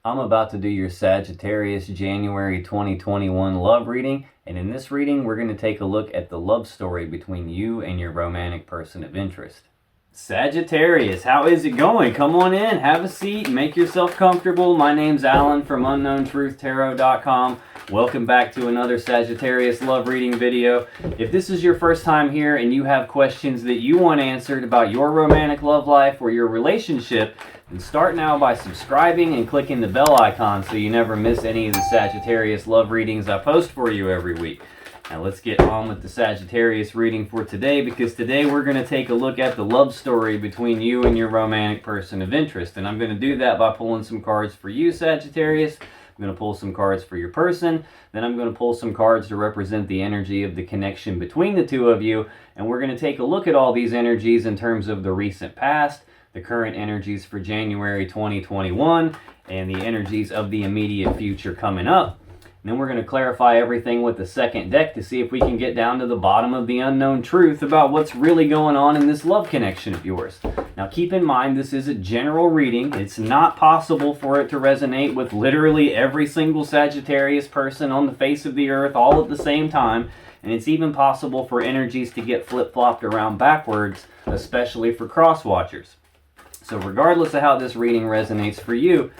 I'm about to do your Sagittarius January 2021 love reading, and in this reading we're going to take a look at the love story between you and your romantic person of interest. Sagittarius, how is it going? Come on in, have a seat, make yourself comfortable. My name's Alan from UnknownTruthTarot.com. Welcome back to another Sagittarius love reading video. If this is your first time here and you have questions that you want answered about your romantic love life or your relationship, then start now by subscribing and clicking the bell icon so you never miss any of the Sagittarius love readings I post for you every week. Now let's get on with the Sagittarius reading for today, because today we're going to take a look at the love story between you and your romantic person of interest. And I'm going to do that by pulling some cards for you, Sagittarius. I'm going to pull some cards for your person. Then I'm going to pull some cards to represent the energy of the connection between the two of you. And we're going to take a look at all these energies in terms of the recent past, the current energies for January 2021, and the energies of the immediate future coming up. And then we're going to clarify everything with the second deck to see if we can get down to the bottom of the unknown truth about what's really going on in this love connection of yours. Now keep in mind, this is a general reading. It's not possible for it to resonate with literally every single Sagittarius person on the face of the earth all at the same time. And it's even possible for energies to get flip-flopped around backwards, especially for cross-watchers. So regardless of how this reading resonates for you,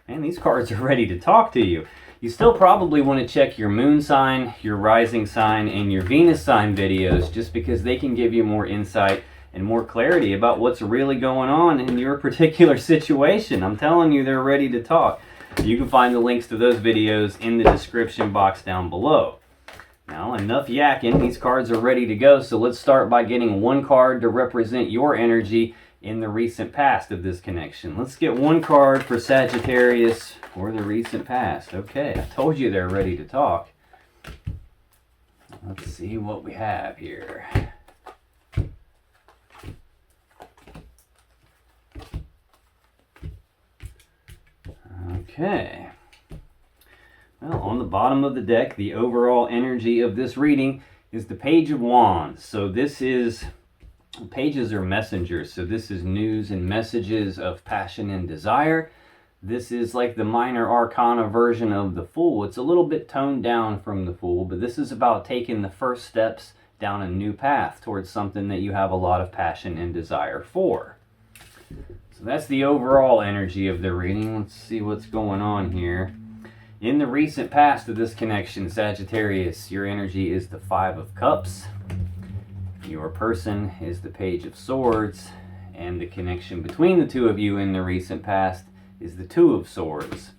man, these cards are ready to talk to you. You still probably want to check your moon sign, your rising sign, and your Venus sign videos, just because they can give you more insight and more clarity about what's really going on in your particular situation. I'm telling you, they're ready to talk. You can find the links to those videos in the description box down below. Now, enough yakking. These cards are ready to go, so let's start by getting one card to represent your energy in the recent past of this connection. Let's get one card for Sagittarius for the recent past. Okay, I told you they're ready to talk. Let's see what we have here. Okay. Well, on the bottom of the deck, the overall energy of this reading is the Page of Wands. So this is... pages are messengers, so this is news and messages of passion and desire. This is like the minor arcana version of the Fool. It's a little bit toned down from the Fool, but this is about taking the first steps down a new path towards something that you have a lot of passion and desire for. So that's the overall energy of the reading. Let's see what's going on here. In the recent past of this connection, Sagittarius, your energy is the Five of Cups. Your person is the Page of Swords, and the connection between the two of you in the recent past is the Two of Swords.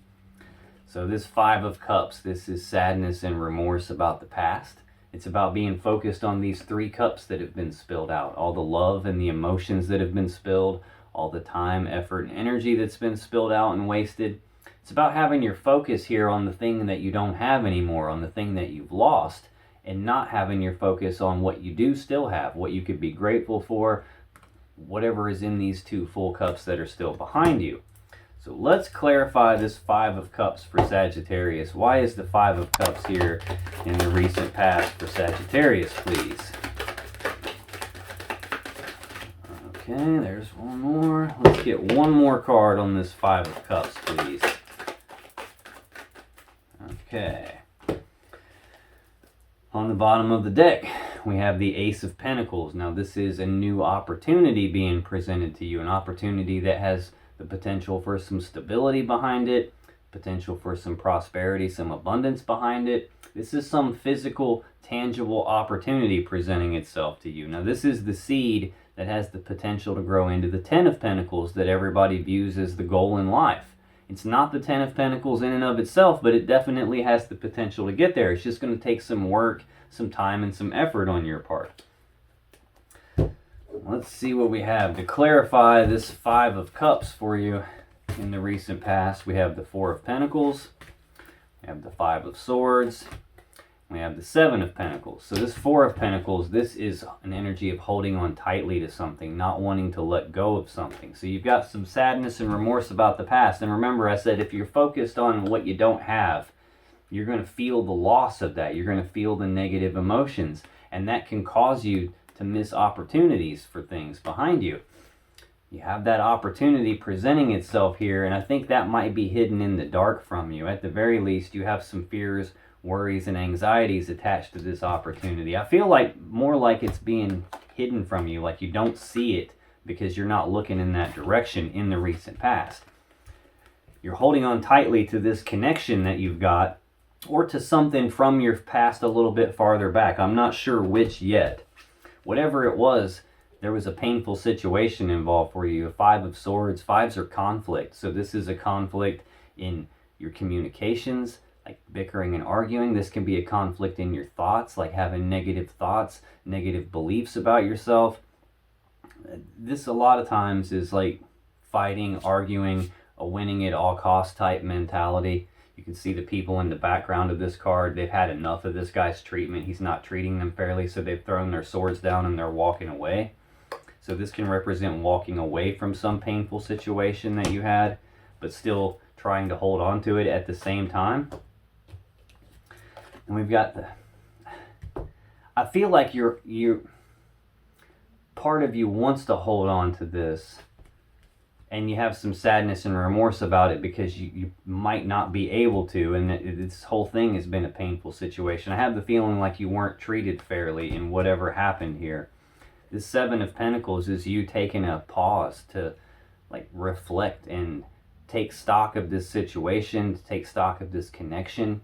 So this Five of Cups, this is sadness and remorse about the past. It's about being focused on these three cups that have been spilled out, all the love and the emotions that have been spilled, all the time, effort, and energy that's been spilled out and wasted. It's about having your focus here on the thing that you don't have anymore, on the thing that you've lost, and not having your focus on what you do still have, what you could be grateful for, whatever is in these two full cups that are still behind you. So let's clarify this Five of Cups for Sagittarius. Why is the Five of Cups here in the recent past for Sagittarius, please? Okay, there's one more. Let's get one more card on this Five of Cups, please. Okay. On the bottom of the deck, we have the Ace of Pentacles. Now, this is a new opportunity being presented to you, an opportunity that has the potential for some stability behind it, potential for some prosperity, some abundance behind it. This is some physical, tangible opportunity presenting itself to you. Now, this is the seed that has the potential to grow into the Ten of Pentacles that everybody views as the goal in life. It's not the Ten of Pentacles in and of itself, but it definitely has the potential to get there. It's just going to take some work, some time, and some effort on your part. Let's see what we have to clarify this Five of Cups for you in the recent past. We have the Four of Pentacles, we have the Five of Swords, we have the Seven of Pentacles. So this Four of Pentacles, this is an energy of holding on tightly to something, not wanting to let go of something. So you've got some sadness and remorse about the past. And remember, I said if you're focused on what you don't have, you're going to feel the loss of that. You're going to feel the negative emotions. And that can cause you to miss opportunities for things behind you. You have that opportunity presenting itself here, and I think that might be hidden in the dark from you. At the very least, you have some fears, worries, and anxieties attached to this opportunity. I feel like more like it's being hidden from you, like you don't see it because you're not looking in that direction in the recent past. You're holding on tightly to this connection that you've got, or to something from your past a little bit farther back. I'm not sure which yet. Whatever it was, there was a painful situation involved for you. A Five of Swords. Fives are conflict. So this is a conflict in your communications, like bickering and arguing. This can be a conflict in your thoughts, like having negative thoughts, negative beliefs about yourself. This a lot of times is like fighting, arguing, a winning at all cost type mentality. You can see the people in the background of this card. They've had enough of this guy's treatment. He's not treating them fairly, so they've thrown their swords down and they're walking away. So this can represent walking away from some painful situation that you had, but still trying to hold on to it at the same time. And we've got I feel like you part of you wants to hold on to this, and you have some sadness and remorse about it because you might not be able to, and this whole thing has been a painful situation. I have the feeling like you weren't treated fairly in whatever happened here. This Seven of Pentacles is you taking a pause to like reflect and take stock of this situation, to take stock of this connection.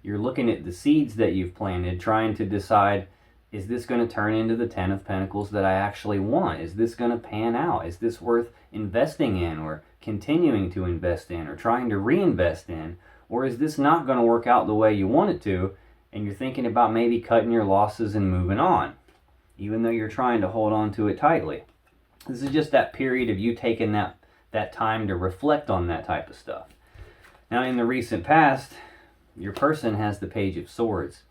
You're looking at the seeds that you've planted, trying to decide, is this going to turn into the Ten of Pentacles that I actually want? Is this going to pan out? Is this worth investing in, or continuing to invest in, or trying to reinvest in? Or is this not going to work out the way you want it to, and you're thinking about maybe cutting your losses and moving on, even though you're trying to hold on to it tightly? This is just that period of you taking that time to reflect on that type of stuff. Now, in the recent past, your person has the Page of Swords.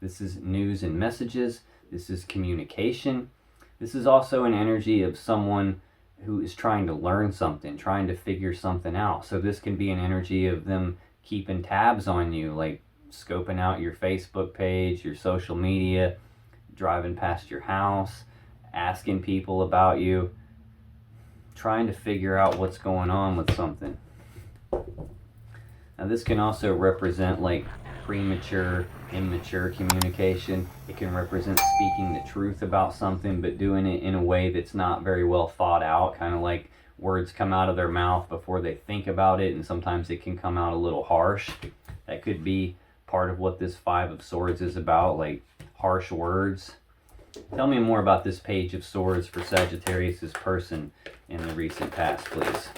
This is news and messages. This is communication. This is also an energy of someone who is trying to learn something, trying to figure something out. So this can be an energy of them keeping tabs on you, like scoping out your Facebook page, your social media, driving past your house, asking people about you, trying to figure out what's going on with something. Now this can also represent like premature, immature communication. It can represent speaking the truth about something, but doing it in a way that's not very well thought out, kind of like words come out of their mouth before they think about it, and sometimes it can come out a little harsh. That could be part of what this Five of Swords is about, like harsh words. Tell me more about this Page of Swords for Sagittarius' person in the recent past, please.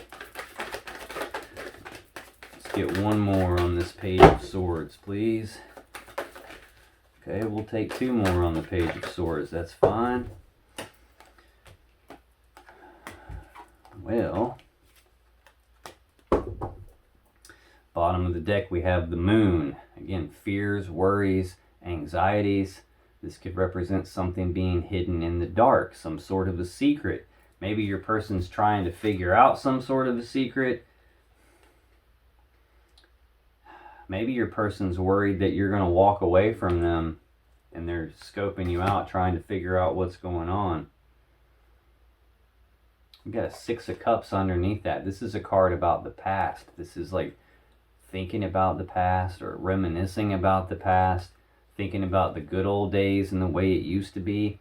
Get one more on this Page of Swords, please. Okay, we'll take two more on the Page of Swords. That's fine. Well, bottom of the deck we have the Moon. Again, fears, worries, anxieties. This could represent something being hidden in the dark, some sort of a secret. Maybe your person's trying to figure out some sort of a secret. Maybe your person's worried that you're going to walk away from them, and they're scoping you out, trying to figure out what's going on. We've got a Six of Cups underneath that. This is a card about the past. This is like thinking about the past, or reminiscing about the past, thinking about the good old days and the way it used to be.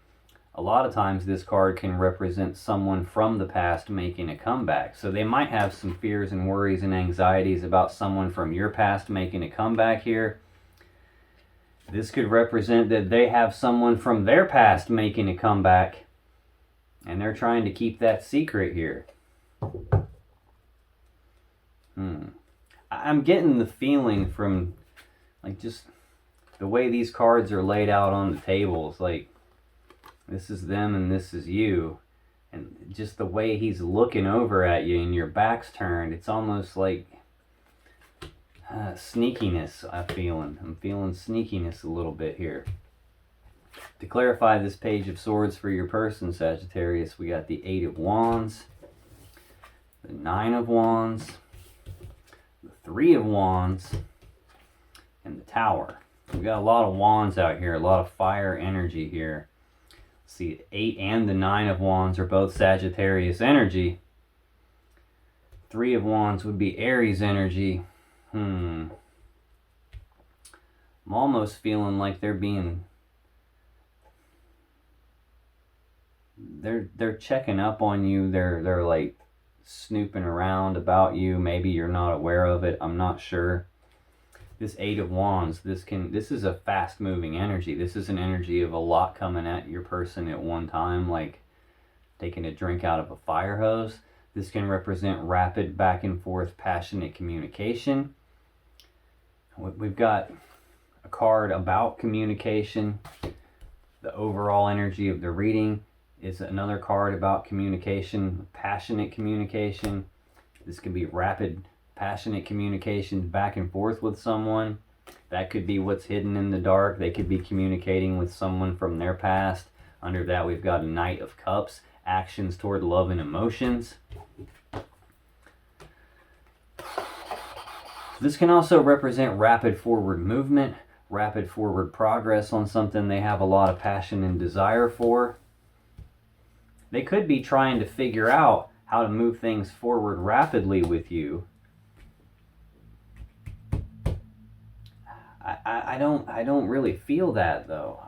A lot of times this card can represent someone from the past making a comeback. So they might have some fears and worries and anxieties about someone from your past making a comeback here. This could represent that they have someone from their past making a comeback, and they're trying to keep that secret here. I'm getting the feeling from like just the way these cards are laid out on the tables, like this is them and this is you. And just the way he's looking over at you and your back's turned, it's almost like sneakiness I'm feeling sneakiness a little bit here. To clarify this Page of Swords for your person, Sagittarius, we got the Eight of Wands, the Nine of Wands, the Three of Wands, and the Tower. We've got a lot of wands out here, a lot of fire energy here. See, 8 and the 9 of Wands are both Sagittarius energy. Three of Wands would be Aries energy. I'm almost feeling like they're checking up on you. They're like snooping around about you. Maybe you're not aware of it. I'm not sure. This Eight of Wands, this is a fast moving energy. This is an energy of a lot coming at your person at one time, like taking a drink out of a fire hose. This can represent rapid back and forth passionate communication. We've got a card about communication. The overall energy of the reading is another card about communication, passionate communication. This can be rapid, passionate communication back and forth with someone. That could be what's hidden in the dark. They could be communicating with someone from their past. Under that, we've got a Knight of Cups, actions toward love and emotions. This can also represent rapid forward movement, rapid forward progress on something they have a lot of passion and desire for. They could be trying to figure out how to move things forward rapidly with you. I don't really feel that though.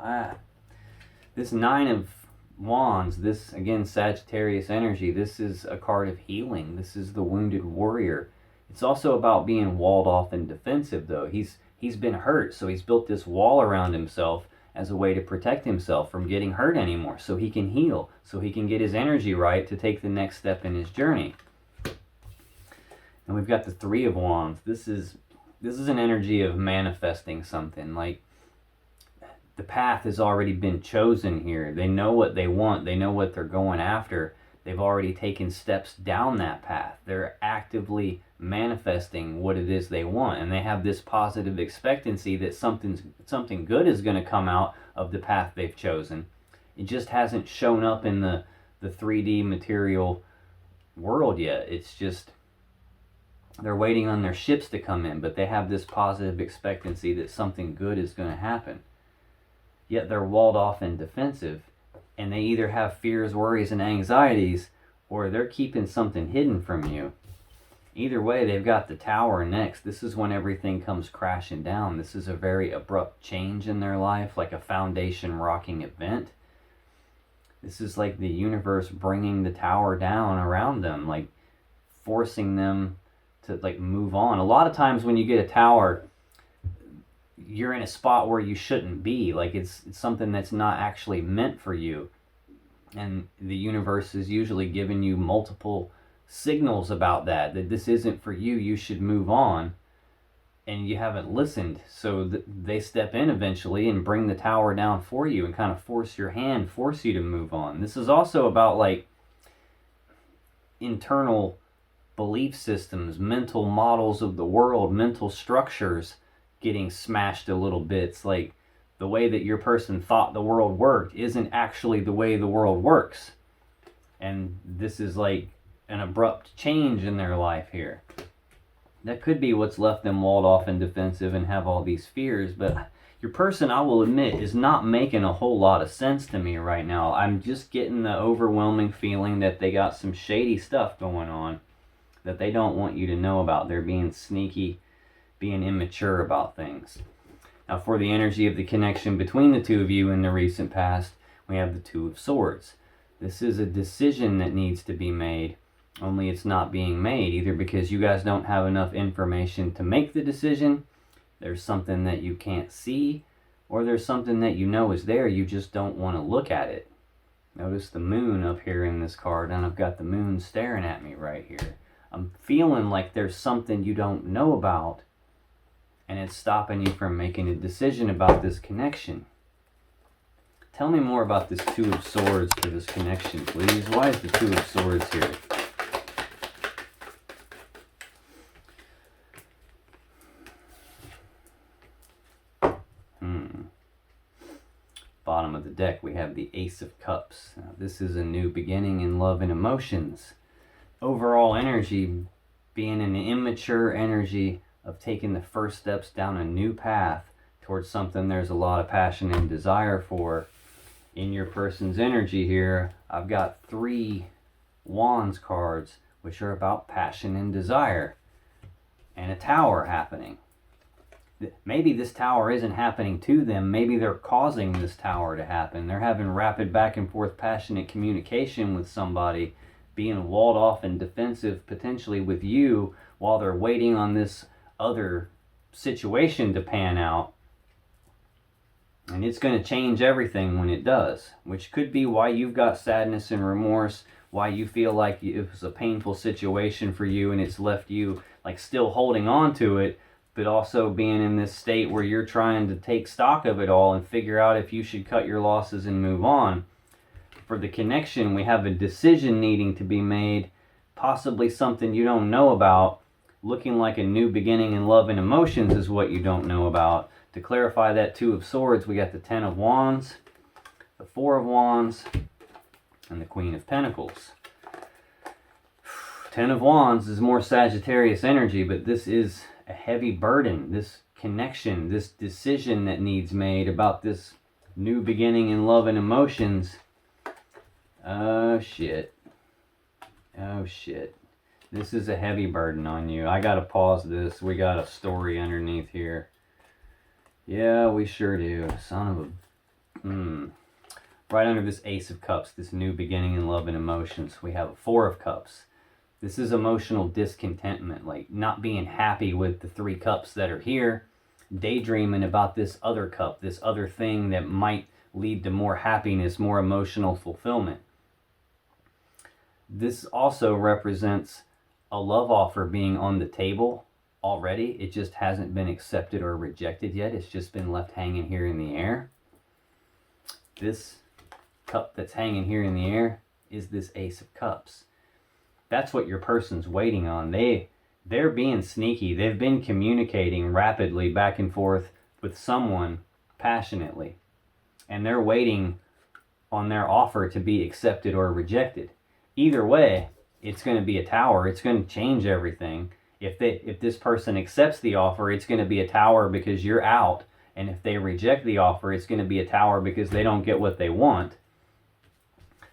This Nine of Wands, this again Sagittarius energy, this is a card of healing. This is the wounded warrior. It's also about being walled off and defensive though. He's been hurt, so he's built this wall around himself as a way to protect himself from getting hurt anymore, so he can heal, so he can get his energy right to take the next step in his journey. And we've got the Three of Wands. This is an energy of manifesting something. Like the path has already been chosen here. They know what they want. They know what they're going after. They've already taken steps down that path. They're actively manifesting what it is they want, and they have this positive expectancy that something good is going to come out of the path they've chosen. It just hasn't shown up in the 3D material world yet. It's just they're waiting on their ships to come in, but they have this positive expectancy that something good is going to happen. Yet they're walled off and defensive, and they either have fears, worries, and anxieties, or they're keeping something hidden from you. Either way, they've got the Tower next. This is when everything comes crashing down. This is a very abrupt change in their life, like a foundation rocking event. This is like the universe bringing the Tower down around them, like forcing them to like move on. A lot of times when you get a Tower, you're in a spot where you shouldn't be. Like it's something that's not actually meant for you. And the universe is usually giving you multiple signals about that this isn't for you, you should move on, and you haven't listened, so they step in eventually and bring the Tower down for you and kind of force your hand, force you to move on. This is also about like internal belief systems, mental models of the world, mental structures getting smashed to little bits. Like the way that your person thought the world worked isn't actually the way the world works, and this is like an abrupt change in their life here. That could be what's left them walled off and defensive and have all these fears, but your person, I will admit, is not making a whole lot of sense to me right now. I'm just getting the overwhelming feeling that they got some shady stuff going on that they don't want you to know about. They're being sneaky, being immature about things. Now for the energy of the connection between the two of you in the recent past, we have the Two of Swords. This is a decision that needs to be made. Only it's not being made, either because you guys don't have enough information to make the decision, there's something that you can't see, or there's something that you know is there, you just don't want to look at it. Notice the moon up here in this card, and I've got the moon staring at me right here. I'm feeling like there's something you don't know about, and it's stopping you from making a decision about this connection. Tell me more about this Two of Swords for this connection, please. Why is the Two of Swords here? Bottom of the deck, we have the Ace of Cups. Now, this is a new beginning in love and emotions. Overall energy being an immature energy of taking the first steps down a new path towards something there's a lot of passion and desire for. In your person's energy here, I've got 3 Wands cards which are about passion and desire, and a tower happening. Maybe this tower isn't happening to them. Maybe they're causing this tower to happen. They're having rapid back and forth passionate communication with somebody, being walled off and defensive potentially with you while they're waiting on this other situation to pan out. And it's going to change everything when it does, which could be why you've got sadness and remorse, why you feel like it was a painful situation for you and it's left you like still holding on to it, but also being in this state where you're trying to take stock of it all and figure out if you should cut your losses and move on. For the connection, we have a decision needing to be made, possibly something you don't know about. Looking like a new beginning in love and emotions is what you don't know about. To clarify that Two of Swords, we got the Ten of Wands, the Four of Wands, and the Queen of Pentacles. Ten of Wands is more Sagittarius energy, but this is a heavy burden, this connection, this decision that needs made about this new beginning in love and emotions. Oh shit. Oh shit. This is a heavy burden on you. I gotta pause this. We got a story underneath here. Yeah, we sure do. Son of a... Right under this Ace of Cups, this new beginning in love and emotions, we have a Four of Cups. This is emotional discontentment, like not being happy with the 3 cups that are here, daydreaming about this other cup, this other thing that might lead to more happiness, more emotional fulfillment. This also represents a love offer being on the table already. It just hasn't been accepted or rejected yet. It's just been left hanging here in the air. This cup that's hanging here in the air is this Ace of Cups. That's what your person's waiting on. They're being sneaky. They've been communicating rapidly back and forth with someone passionately. And they're waiting on their offer to be accepted or rejected. Either way, it's going to be a tower. It's going to change everything. If this person accepts the offer, it's going to be a tower because you're out. And if they reject the offer, it's going to be a tower because they don't get what they want.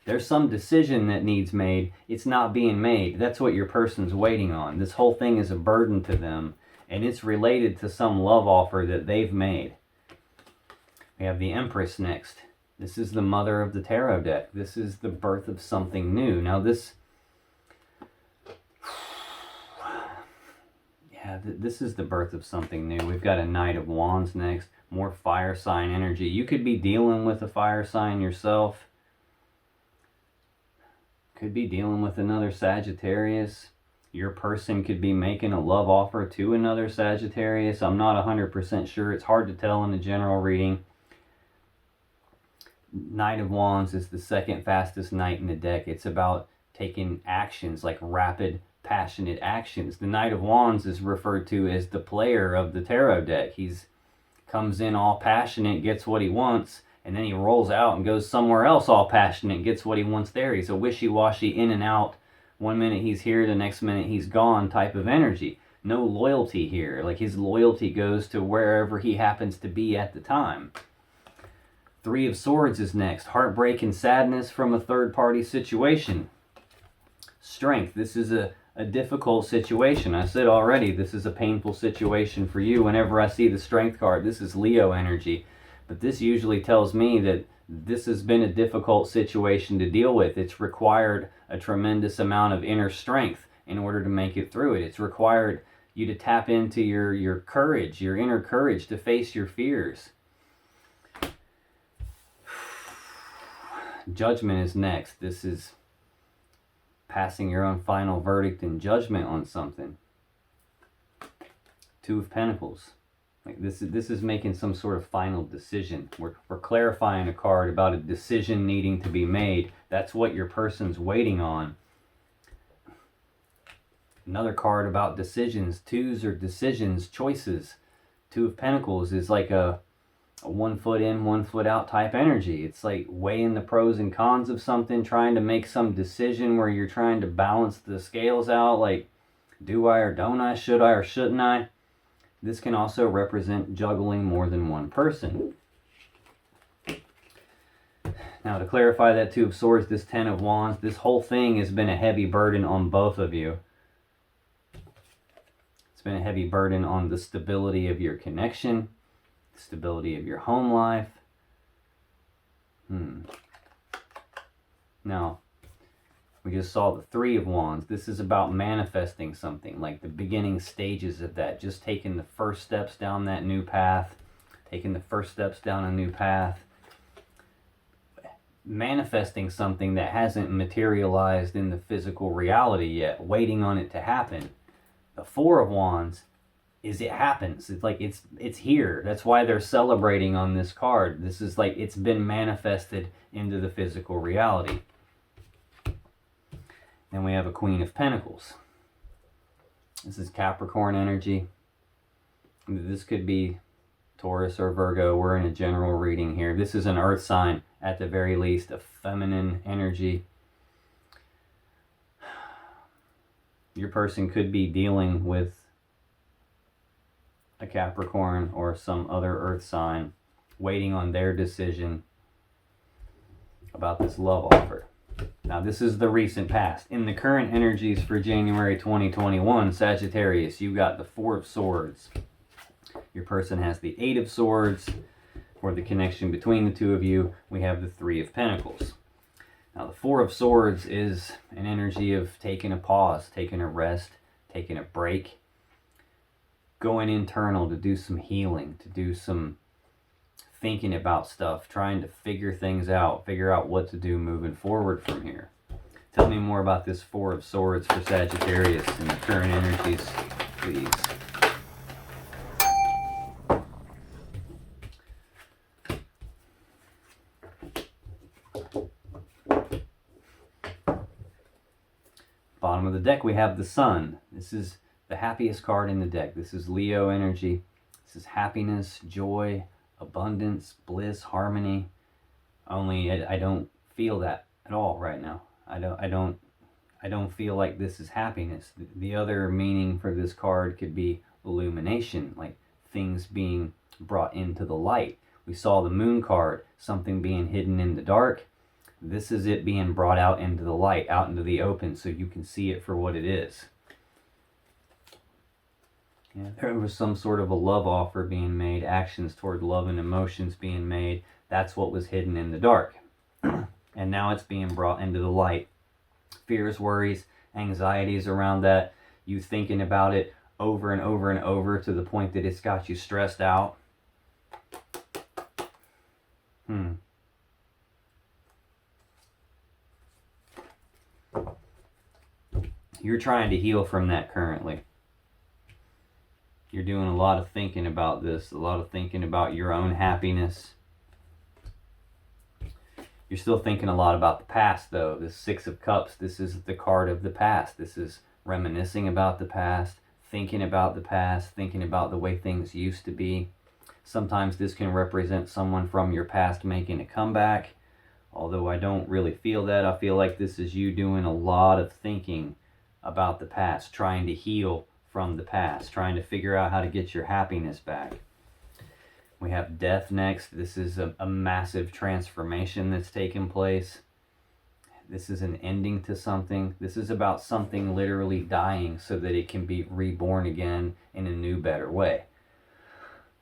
There's some decision that needs made. It's not being made. That's what your person's waiting on. This whole thing is a burden to them, and it's related to some love offer that they've made. We have the Empress next. This is the mother of the tarot deck. This is the birth of something new. Now this is the birth of something new. We've got a Knight of Wands next. More fire sign energy. You could be dealing with a fire sign yourself. Could be dealing with another Sagittarius. Your person could be making a love offer to another Sagittarius. I'm not 100% sure. It's hard to tell in a general reading. Knight of Wands is the second fastest knight in the deck. It's about taking actions, like rapid, passionate actions. The Knight of Wands is referred to as the player of the tarot deck. He's comes in all passionate, gets what he wants, and then he rolls out and goes somewhere else all passionate, gets what he wants there. He's a wishy-washy, in and out. One minute he's here, the next minute he's gone type of energy. No loyalty here. Like his loyalty goes to wherever he happens to be at the time. Three of Swords is next. Heartbreak and sadness from a third-party situation. Strength. This is a difficult situation. I said already, this is a painful situation for you. Whenever I see the Strength card, this is Leo energy. But this usually tells me that this has been a difficult situation to deal with. It's required a tremendous amount of inner strength in order to make it through it. It's required you to tap into your courage, your inner courage to face your fears. Judgment is next. This is passing your own final verdict and judgment on something. Two of Pentacles. Like this is making some sort of final decision. We're clarifying a card about a decision needing to be made. That's what your person's waiting on. Another card about decisions. Twos are decisions, choices. Two of Pentacles is like a 1 foot in, 1 foot out type energy. It's like weighing the pros and cons of something, trying to make some decision where you're trying to balance the scales out. Like, do I or don't I? Should I or shouldn't I? This can also represent juggling more than one person. Now, to clarify that Two of Swords, this Ten of Wands, this whole thing has been a heavy burden on both of you. It's been a heavy burden on the stability of your connection, the stability of your home life. Now, we just saw the Three of Wands. This is about manifesting something, like the beginning stages of that, just taking the first steps down that new path, taking the first steps down a new path, manifesting something that hasn't materialized in the physical reality yet, waiting on it to happen. The Four of Wands is it happens. It's like it's here. That's why they're celebrating on this card. This is like it's been manifested into the physical reality. Then we have a Queen of Pentacles. This is Capricorn energy. This could be Taurus or Virgo. We're in a general reading here. This is an earth sign, at the very least, a feminine energy. Your person could be dealing with a Capricorn or some other earth sign, waiting on their decision about this love offer. Now, this is the recent past. In the current energies for January 2021, Sagittarius, you got the Four of Swords. Your person has the Eight of Swords. For the connection between the two of you, we have the Three of Pentacles. Now, the Four of Swords is an energy of taking a pause, taking a rest, taking a break, going internal to do some healing, to do some thinking about stuff, trying to figure things out, figure out what to do moving forward from here. Tell me more about this Four of Swords for Sagittarius and the current energies, please. Bottom of the deck, we have the Sun. This is the happiest card in the deck. This is Leo energy. This is happiness, joy, abundance, bliss, harmony. Only I don't feel that at all right now. I don't feel like this is happiness. The other meaning for this card could be illumination, like things being brought into the light. We saw the Moon card, something being hidden in the dark. This is it being brought out into the light, out into the open, so you can see it for what it is. Yeah, there was some sort of a love offer being made, actions toward love and emotions being made. That's what was hidden in the dark. And now it's being brought into the light. Fears, worries, anxieties around that, you thinking about it over and over and over to the point that it's got you stressed out. You're trying to heal from that currently. You're doing a lot of thinking about this, a lot of thinking about your own happiness. You're still thinking a lot about the past, though. This Six of Cups, this is the card of the past. This is reminiscing about the past, thinking about the past, thinking about the way things used to be. Sometimes this can represent someone from your past making a comeback, although I don't really feel that. I feel like this is you doing a lot of thinking about the past, trying to heal from the past, trying to figure out how to get your happiness back. We have Death next. This is a massive transformation that's taken place. This is an ending to something. This is about something literally dying so that it can be reborn again in a new, better way.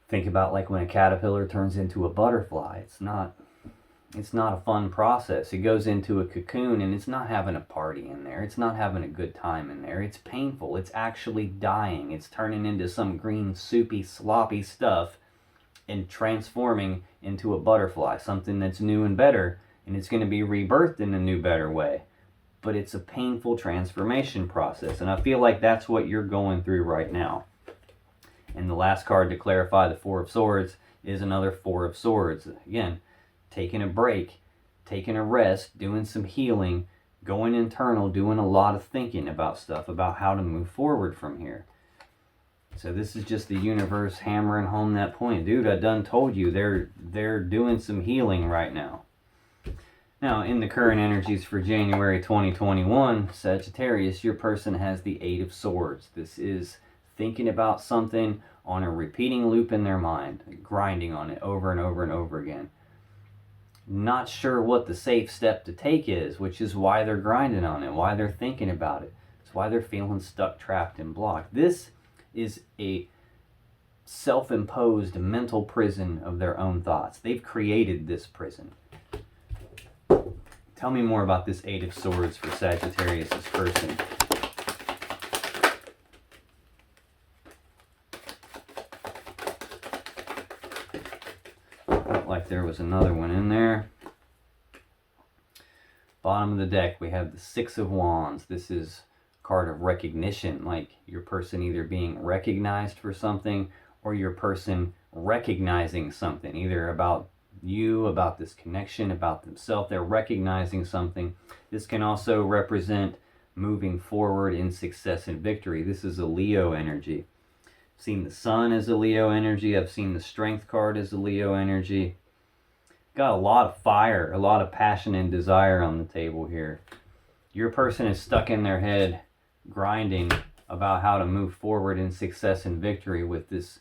Think about like when a caterpillar turns into a butterfly. It's not a fun process. It goes into a cocoon and it's not having a party in there. It's not having a good time in there. It's painful. It's actually dying. It's turning into some green, soupy, sloppy stuff and transforming into a butterfly, something that's new and better, and it's going to be rebirthed in a new, better way. But it's a painful transformation process, and I feel like that's what you're going through right now. And the last card to clarify the Four of Swords is another Four of Swords. Again, taking a break, taking a rest, doing some healing, going internal, doing a lot of thinking about stuff, about how to move forward from here. So this is just the universe hammering home that point. Dude, I done told you, they're doing some healing right now. Now, in the current energies for January 2021, Sagittarius, your person has the Eight of Swords. This is thinking about something on a repeating loop in their mind, grinding on it over and over and over again. not sure what the safe step to take is, which is why they're grinding on it, why they're thinking about it. It's why they're feeling stuck, trapped, and blocked. This is a self-imposed mental prison of their own thoughts. They've created this prison. Tell me more about this Eight of Swords for Sagittarius' person. Felt like there was another one in there. Bottom of the deck, we have the Six of Wands. This is a card of recognition, like your person either being recognized for something or your person recognizing something, either about you, about this connection, about themselves. They're recognizing something. This can also represent moving forward in success and victory. This is a Leo energy. I've seen the Sun as a Leo energy. I've seen the Strength card as a Leo energy. Got a lot of fire, a lot of passion and desire on the table here. Your person is stuck in their head grinding about how to move forward in success and victory with this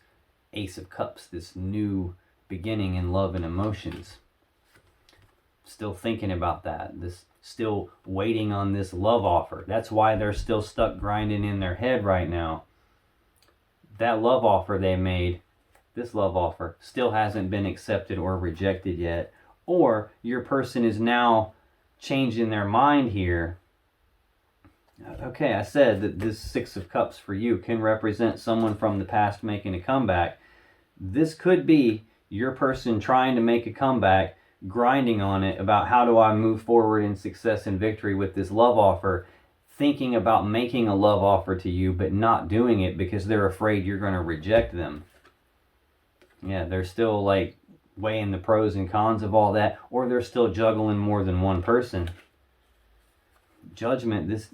Ace of Cups, this new beginning in love and emotions. Still thinking about that. This still waiting on this love offer. That's why they're still stuck grinding in their head right now. That love offer they made, this love offer, still hasn't been accepted or rejected yet. Or your person is now changing their mind here. Okay, I said that this Six of Cups for you can represent someone from the past making a comeback. This could be your person trying to make a comeback, grinding on it about how do I move forward in success and victory with this love offer, thinking about making a love offer to you but not doing it because they're afraid you're going to reject them. Yeah, they're still like weighing the pros and cons of all that, or they're still juggling more than one person. Judgment, this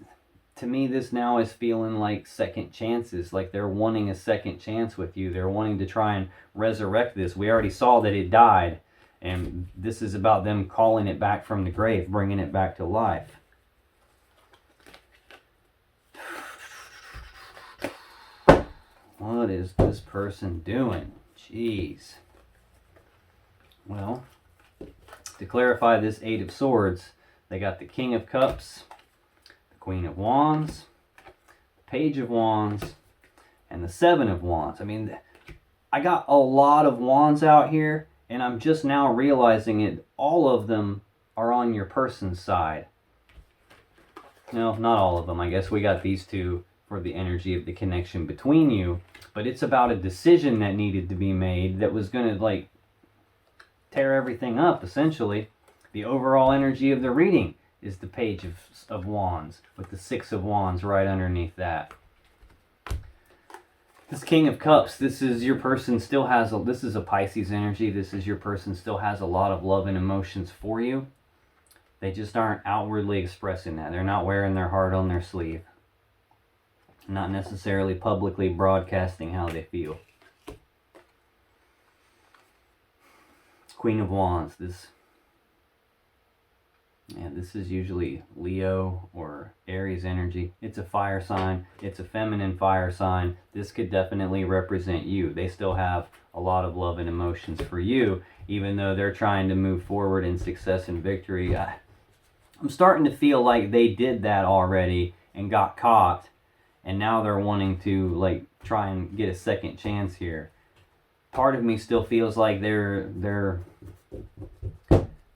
to me, this now is feeling like second chances, like they're wanting a second chance with you. They're wanting to try and resurrect this. We already saw that it died, and this is about them calling it back from the grave, bringing it back to life. What is this person doing? Jeez. Well, to clarify this Eight of Swords, they got the King of Cups, Queen of Wands, Page of Wands, and the Seven of Wands. I mean, I got a lot of wands out here, and I'm just now realizing it. All of them are on your person's side. No, not all of them. I guess we got these two for the energy of the connection between you. But it's about a decision that needed to be made that was going to, like, tear everything up, essentially. The overall energy of the reading is the Page of Wands with the Six of Wands right underneath that. This King of Cups, this is your person still has, this is a Pisces energy. This is your person still has a lot of love and emotions for you. They just aren't outwardly expressing that. They're not wearing their heart on their sleeve. Not necessarily publicly broadcasting how they feel. Queen of Wands, this is usually Leo or Aries energy. It's a fire sign. It's a feminine fire sign. This could definitely represent you. They still have a lot of love and emotions for you, even though they're trying to move forward in success and victory. I'm starting to feel like they did that already and got caught, and now they're wanting to like try and get a second chance here. Part of me still feels like they're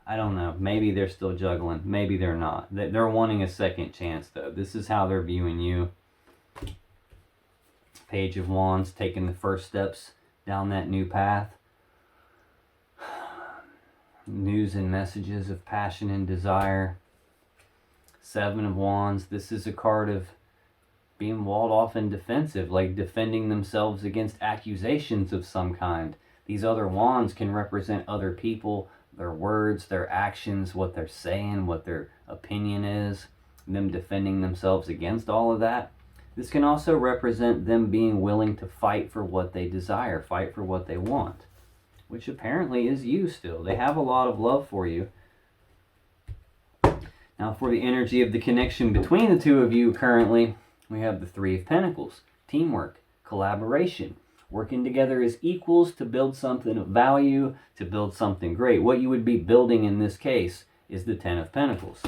I don't know, maybe they're still juggling, maybe they're not. They're wanting a second chance though. This is how they're viewing you. Page of Wands, taking the first steps down that new path. News and messages of passion and desire. Seven of Wands, this is a card of being walled off and defensive, like defending themselves against accusations of some kind. These other wands can represent other people, their words, their actions, what they're saying, what their opinion is, them defending themselves against all of that. This can also represent them being willing to fight for what they desire, fight for what they want, which apparently is you still. They have a lot of love for you. Now for the energy of the connection between the two of you currently, we have the Three of Pentacles, teamwork, collaboration, working together as equals to build something of value, to build something great. What you would be building in this case is the Ten of Pentacles.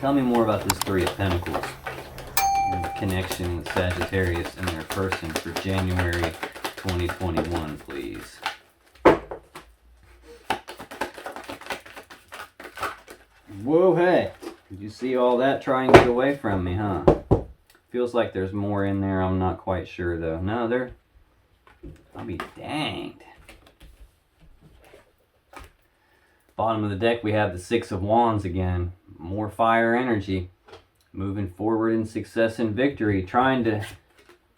Tell me more about this Three of Pentacles and the connection with Sagittarius and their person for January 2021, please. Whoa, hey! Did you see all that trying to get away from me, huh? Feels like there's more in there. I'm not quite sure, though. No, I'll be danged. Bottom of the deck, we have the Six of Wands again. More fire energy. Moving forward in success and victory. Trying to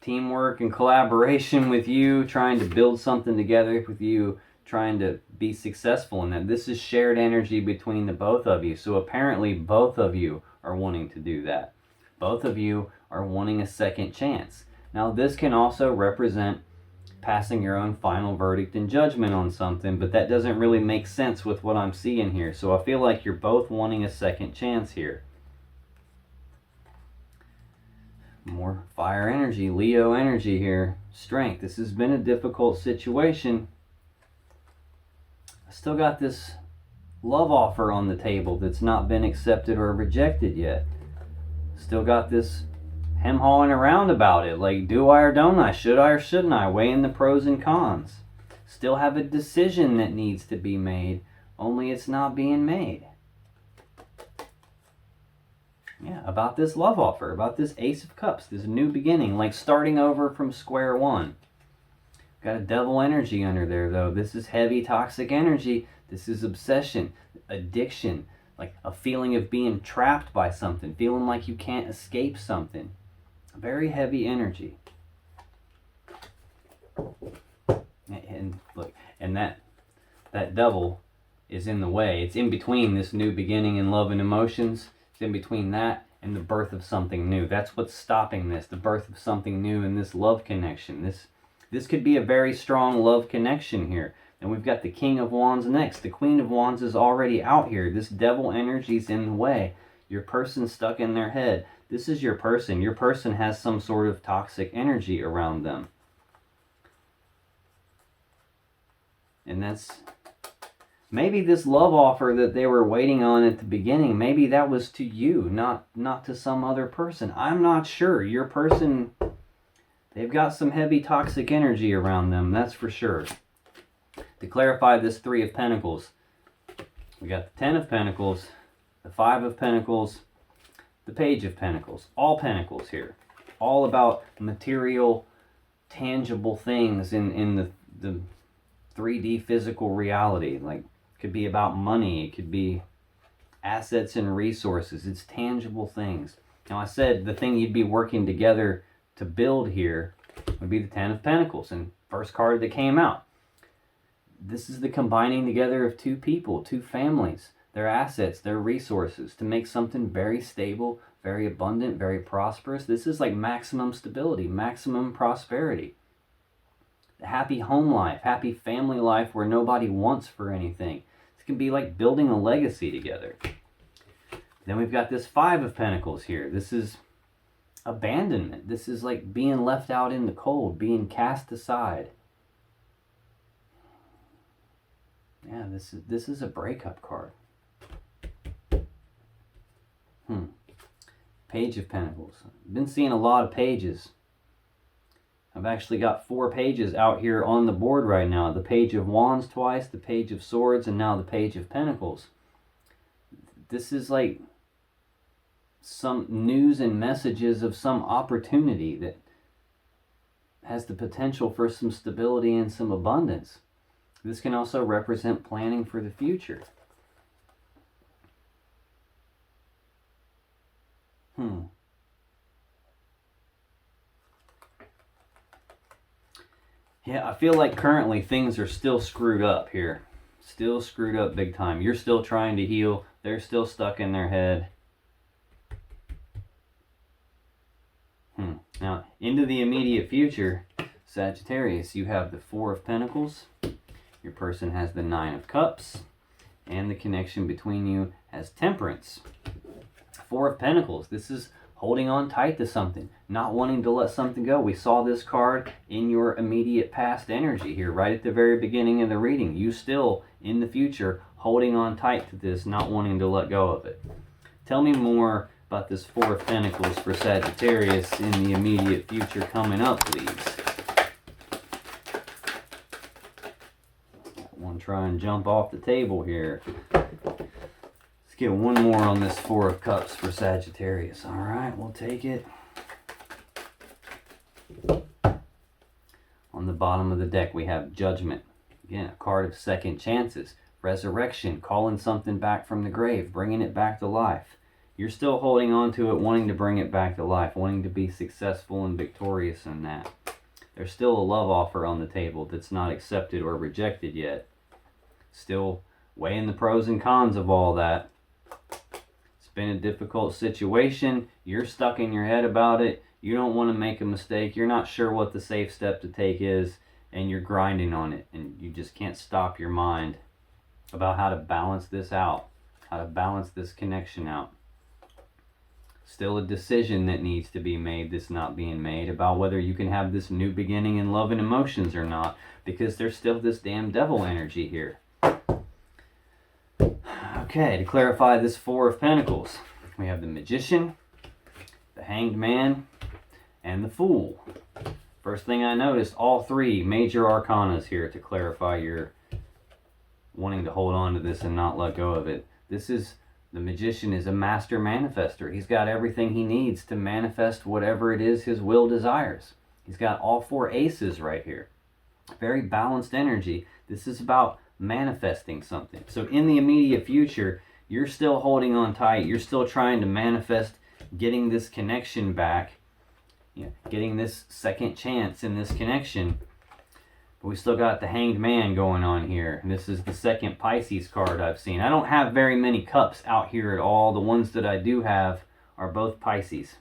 teamwork and collaboration with you. Trying to build something together with you. Trying to be successful in that. This is shared energy between the both of you. So apparently both of you are wanting to do that. Both of you are wanting a second chance. Now this can also represent passing your own final verdict and judgment on something, but that doesn't really make sense with what I'm seeing here. So I feel like you're both wanting a second chance here. More fire energy, Leo energy here. Strength. This has been a difficult situation. I still got this love offer on the table that's not been accepted or rejected yet. Still got this hem-hawing around about it, like, do I or don't I, should I or shouldn't I, weighing the pros and cons. Still have a decision that needs to be made, only it's not being made. Yeah, about this love offer, about this Ace of Cups, this new beginning, like starting over from square one. Got a devil energy under there, though. This is heavy, toxic energy. This is obsession, addiction, like a feeling of being trapped by something, feeling like you can't escape something. Very heavy energy. And look, and that devil is in the way. It's in between this new beginning in love and emotions. It's in between that and the birth of something new. That's what's stopping this, the birth of something new in this love connection. This could be a very strong love connection here. And we've got the King of Wands next. The Queen of Wands is already out here. This devil energy's in the way. Your person's stuck in their head. This is your person. Your person has some sort of toxic energy around them. And that's maybe this love offer that they were waiting on at the beginning, maybe that was to you, not to some other person. I'm not sure. Your person, they've got some heavy toxic energy around them, that's for sure. To clarify this Three of Pentacles, we got the Ten of Pentacles, the Five of Pentacles, the Page of Pentacles. All Pentacles here. All about material, tangible things in the 3D physical reality. Like, it could be about money. It could be assets and resources. It's tangible things. Now, I said the thing you'd be working together to build here would be the Ten of Pentacles. And first card that came out. This is the combining together of two people, two families, their assets, their resources to make something very stable, very abundant, very prosperous. This is like maximum stability, maximum prosperity. The happy home life, happy family life where nobody wants for anything. This can be like building a legacy together. Then we've got this Five of Pentacles here. This is abandonment. This is like being left out in the cold, being cast aside. Yeah, this is a breakup card. Page of Pentacles. I've been seeing a lot of pages. I've actually got 4 pages out here on the board right now. The Page of Wands twice, the Page of Swords, and now the Page of Pentacles. This is like some news and messages of some opportunity that has the potential for some stability and some abundance. This can also represent planning for the future. Yeah, I feel like currently things are still screwed up here. Still screwed up big time. You're still trying to heal. They're still stuck in their head. Now, into the immediate future, Sagittarius, you have the Four of Pentacles. Your person has the Nine of Cups. And the connection between you has Temperance. Four of Pentacles. This is holding on tight to something, not wanting to let something go. We saw this card in your immediate past energy here, right at the very beginning of the reading. You still, in the future, holding on tight to this, not wanting to let go of it. Tell me more about this Four of Pentacles for Sagittarius in the immediate future coming up, please. One try and jump off the table here. Let's get one more on this Four of Cups for Sagittarius. All right, we'll take it. On the bottom of the deck, we have Judgment. Again, a card of second chances. Resurrection, calling something back from the grave, bringing it back to life. You're still holding on to it, wanting to bring it back to life, wanting to be successful and victorious in that. There's still a love offer on the table that's not accepted or rejected yet. Still weighing the pros and cons of all that. It's been a difficult situation. You're stuck in your head about it. You don't want to make a mistake. You're not sure what the safe step to take is, and you're grinding on it, and you just can't stop your mind about how to balance this out, how to balance this connection out. Still a decision that needs to be made that's not being made about whether you can have this new beginning in love and emotions or not, because there's still this damn devil energy here. Okay, to clarify this Four of Pentacles, we have the Magician, the Hanged Man, and the Fool. First thing I noticed, all three major arcanas here to clarify your wanting to hold on to this and not let go of it. The Magician is a master manifester. He's got everything he needs to manifest whatever it is his will desires. He's got all four aces right here. Very balanced energy. This is about manifesting something. So in the immediate future, you're still holding on tight. You're still trying to manifest getting this connection back, getting this second chance in this connection. But we still got the Hanged Man going on here. And this is the second Pisces card I've seen. I don't have very many cups out here at all. The ones that I do have are both Pisces.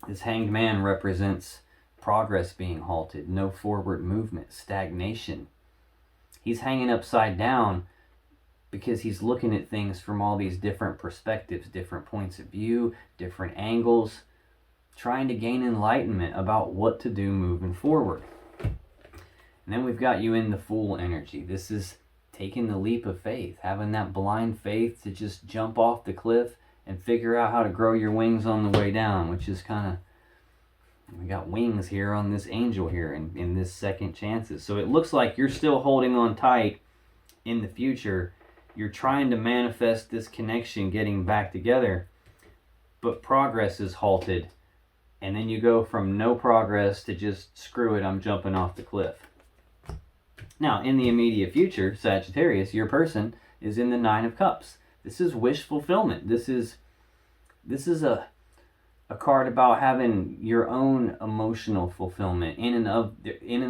This Hanged Man represents progress being halted, no forward movement, stagnation. He's hanging upside down because he's looking at things from all these different perspectives, different points of view, different angles, trying to gain enlightenment about what to do moving forward. And then we've got you in the Fool energy. This is taking the leap of faith, having that blind faith to just jump off the cliff and figure out how to grow your wings on the way down, which is kind of, we got wings here on this angel here in this second chances. So it looks like you're still holding on tight in the future. You're trying to manifest this connection getting back together, but progress is halted. And then you go from no progress to just, screw it, I'm jumping off the cliff. Now, in the immediate future, Sagittarius, your person, is in the Nine of Cups. This is wish fulfillment. This is a card about having your own emotional fulfillment in and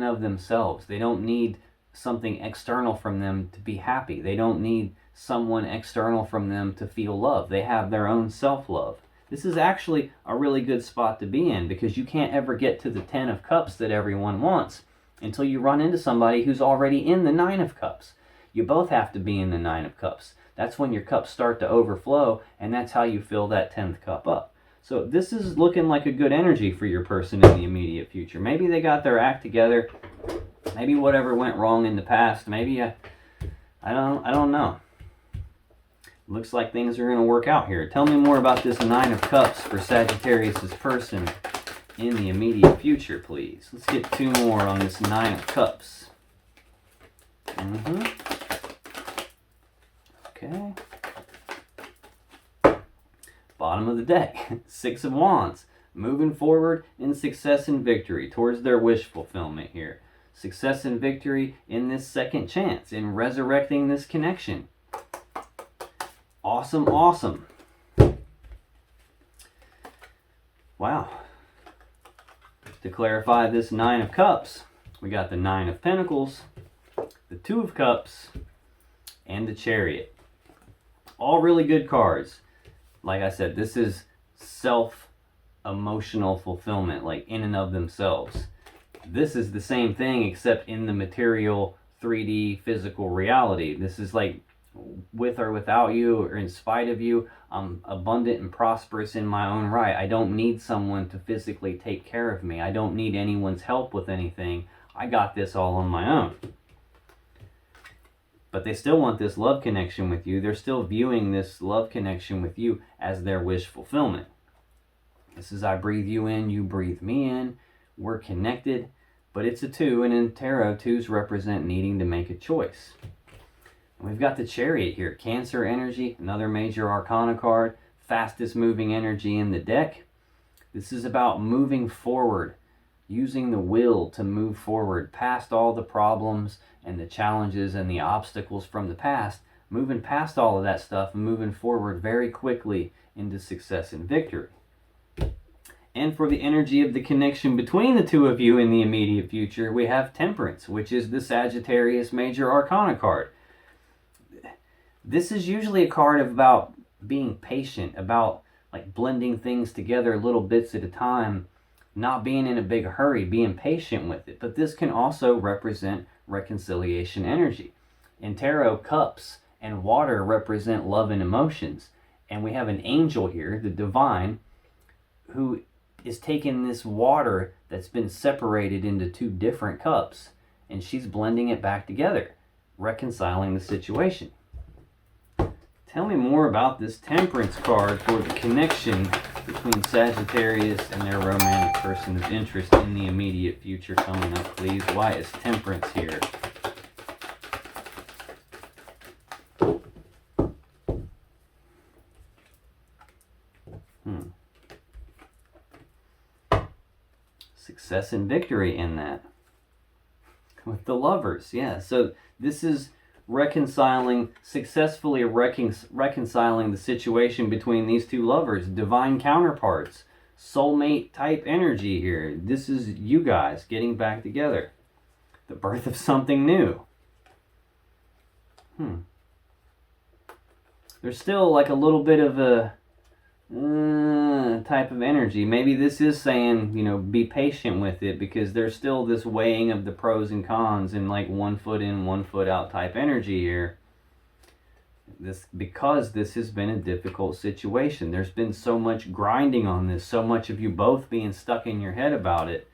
of themselves. They don't need something external from them to be happy. They don't need someone external from them to feel love. They have their own self-love. This is actually a really good spot to be in, because you can't ever get to the Ten of Cups that everyone wants until you run into somebody who's already in the Nine of Cups. You both have to be in the Nine of Cups. That's when your cups start to overflow, and that's how you fill that 10th cup up. So this is looking like a good energy for your person in the immediate future. Maybe they got their act together. Maybe whatever went wrong in the past. Maybe I don't know. Looks like things are going to work out here. Tell me more about this Nine of Cups for Sagittarius' person in the immediate future, please. Let's get two more on this Nine of Cups. Okay. Bottom of the deck, Six of Wands. Moving forward in success and victory towards their wish fulfillment here. Success and victory in this second chance, in resurrecting this connection. Awesome, awesome. Wow. To clarify this Nine of Cups, we got the Nine of Pentacles, the Two of Cups, and the Chariot. All really good cards. Like I said, this is self-emotional fulfillment, like in and of themselves. This is the same thing, except in the material 3D physical reality. This is like with or without you, or in spite of you. I'm abundant and prosperous in my own right. I don't need someone to physically take care of me. I don't need anyone's help with anything. I got this all on my own. But they still want this love connection with you. They're still viewing this love connection with you as their wish fulfillment. This is, I breathe you in, you breathe me in. We're connected, but it's a 2, and in tarot, 2s represent needing to make a choice. And we've got the Chariot here, Cancer energy, another major arcana card, fastest moving energy in the deck. This is about moving forward, using the will to move forward past all the problems and the challenges and the obstacles from the past, moving past all of that stuff and moving forward very quickly into success and victory. And for the energy of the connection between the two of you in the immediate future, we have Temperance, which is the Sagittarius Major Arcana card. This is usually a card about being patient, about like blending things together little bits at a time, not being in a big hurry, being patient with it. But this can also represent reconciliation energy. In tarot, cups and water represent love and emotions. And we have an angel here, the divine, who is taking this water that's been separated into 2 different cups, and she's blending it back together, reconciling the situation. Tell me more about this Temperance card for the connection between Sagittarius and their romantic person of interest in the immediate future coming up, please. Why is Temperance here? Success and victory in that. With the Lovers, yeah. So this is reconciling, successfully reconciling the situation between these 2 lovers, divine counterparts, soulmate type energy here. This is you guys getting back together. The birth of something new. There's still like a little bit of a type of energy. Maybe this is saying, you know, be patient with it, because there's still this weighing of the pros and cons and like 1 foot in, 1 foot out type energy here. Because this has been a difficult situation. There's been so much grinding on this, so much of you both being stuck in your head about it.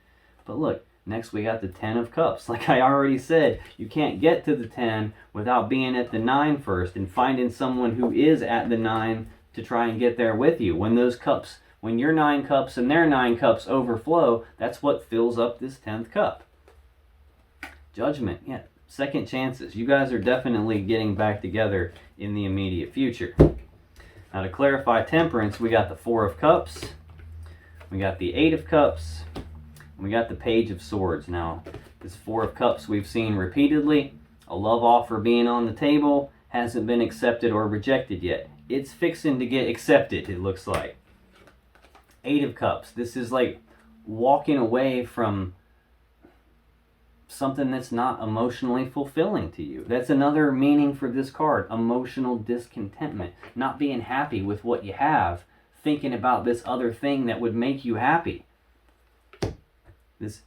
But look, next we got the 10 of Cups. Like I already said, you can't get to the 10 without being at the 9 first and finding someone who is at the 9 to try and get there with you. When those cups, when your 9 cups and their 9 cups overflow, that's what fills up this 10th cup. Judgment, yeah, second chances. You guys are definitely getting back together in the immediate future. Now to clarify Temperance, we got the 4 of Cups, we got the 8 of Cups, and we got the Page of Swords. Now, this 4 of Cups we've seen repeatedly. A love offer being on the table, hasn't been accepted or rejected yet. It's fixing to get accepted, it looks like. 8 of Cups. This is like walking away from something that's not emotionally fulfilling to you. That's another meaning for this card. Emotional discontentment. Not being happy with what you have. Thinking about this other thing that would make you happy. This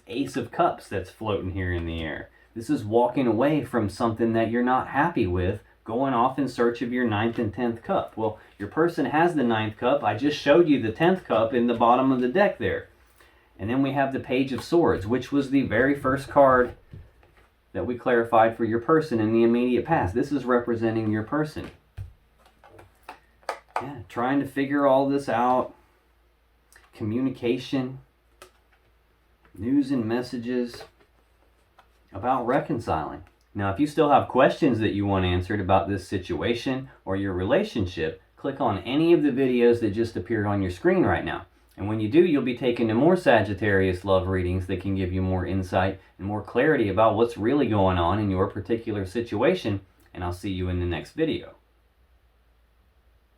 Ace of Cups that's floating here in the air. This is walking away from something that you're not happy with, going off in search of your 9th and 10th cup. Well, your person has the 9th cup. I just showed you the 10th cup in the bottom of the deck there. And then we have the Page of Swords, which was the very first card that we clarified for your person in the immediate past. This is representing your person. Yeah, trying to figure all this out. Communication. News and messages about reconciling. Now, if you still have questions that you want answered about this situation or your relationship, click on any of the videos that just appeared on your screen right now. And when you do, you'll be taken to more Sagittarius love readings that can give you more insight and more clarity about what's really going on in your particular situation. And I'll see you in the next video.